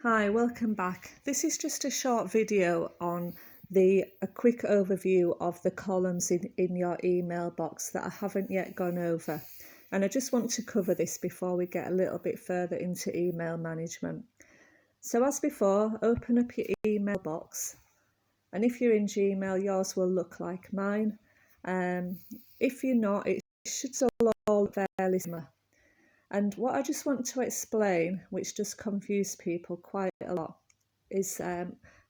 Hi, welcome back. This is just a short video on a quick overview of the columns in your email box that I haven't yet gone over. And I just want to cover this before we get a little bit further into email management. So as before, open up your email box. And if you're in Gmail, yours will look like mine. If you're not, it should all fairly similar. And what I just want to explain, which does confuse people quite a lot, is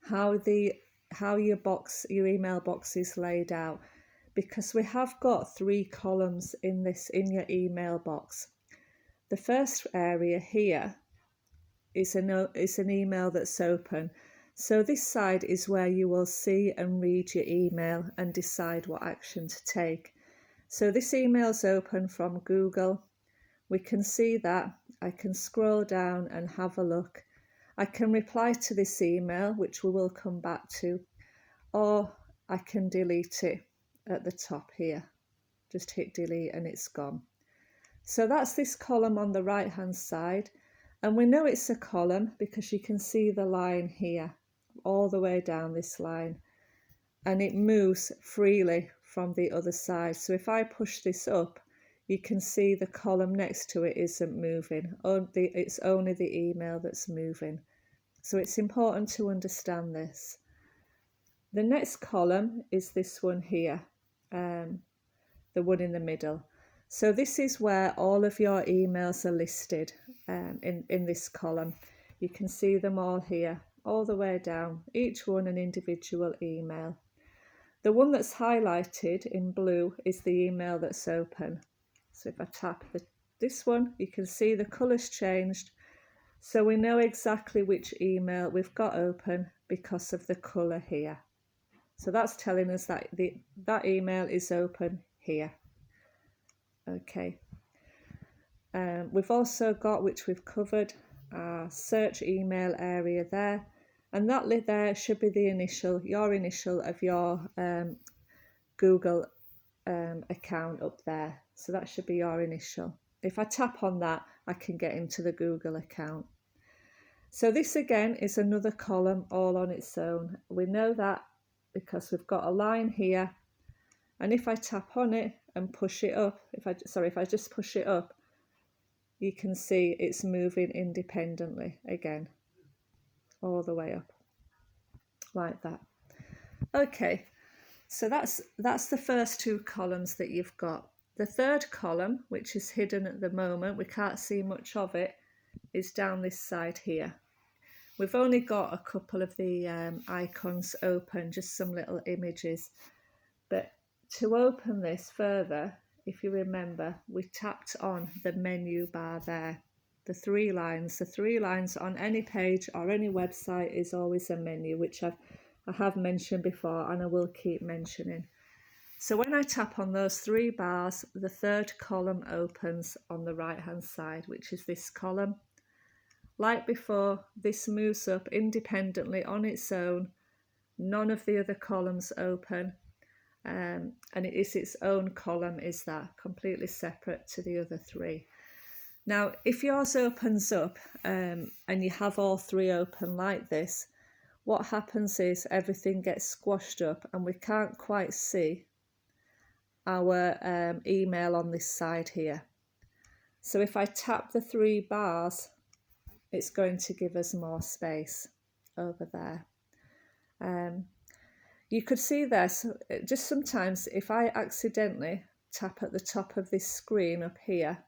how your email box is laid out, because we have got 3 columns in your email box. The first area here is an email that's open. So this side is where you will see and read your email and decide what action to take. So this email's open from Google. We can see that. I can scroll down and have a look. I can reply to this email, which we will come back to, or I can delete it at the top here. Just hit delete and it's gone. So that's this column on the right hand side, and we know it's a column because you can see the line here all the way down this line, and it moves freely from the other side. So if I push this up, you can see the column next to it isn't moving. It's only the email that's moving. So it's important to understand this. The next column is this one here, the one in the middle. So this is where all of your emails are listed in this column. You can see them all here, all the way down, each one an individual email. The one that's highlighted in blue is the email that's open. So if I tap this one, you can see the colour's changed. So we know exactly which email we've got open because of the colour here. So that's telling us that that email is open here. Okay. We've also got, which we've covered, our search email area there. And that there should be your initial of your Google account up there. So that should be your initial. If I tap on that, I can get into the Google account. So this again is another column all on its own. We know that because we've got a line here, and if I tap on it and push it up, if I just push it up, you can see it's moving independently again, all the way up, like that. Okay. So that's the first 2 columns that you've got. The third column, which is hidden at the moment, we can't see much of it, is down this side here. We've only got a couple of the icons open, just some little images. But to open this further, if you remember, we tapped on the menu bar there. The 3 lines. The 3 lines on any page or any website is always a menu, which I have mentioned before and I will keep mentioning. So when I tap on those 3 bars, the third column opens on the right hand side, which is this column. Like before, this moves up independently on its own. None of the other columns open, and it is its own column, is that, completely separate to the other 3. Now, if yours opens up and you have all 3 open like this, what happens is everything gets squashed up and we can't quite see our email on this side here. So if I tap the 3 bars, it's going to give us more space over there. You could see there, so just sometimes if I accidentally tap at the top of this screen up here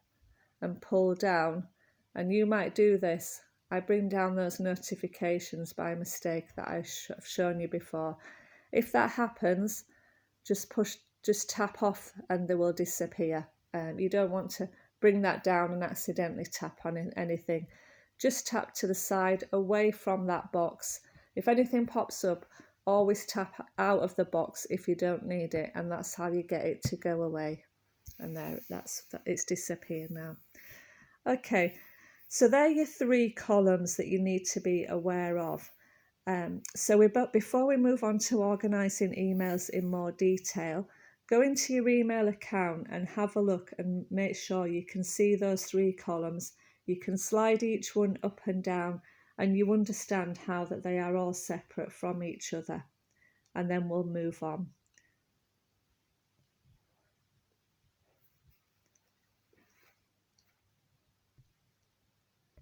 and pull down, and you might do this, I bring down those notifications by mistake that I've shown you before. If that happens, just tap off and they will disappear. You don't want to bring that down and accidentally tap on anything. Just tap to the side away from that box. If anything pops up, always tap out of the box if you don't need it, and that's how you get it to go away. And there, it's disappeared now. Okay, so there are your 3 columns that you need to be aware of. Before we move on to organising emails in more detail, go into your email account and have a look and make sure you can see those 3 columns. You can slide each one up and down and you understand how that they are all separate from each other, and then we'll move on.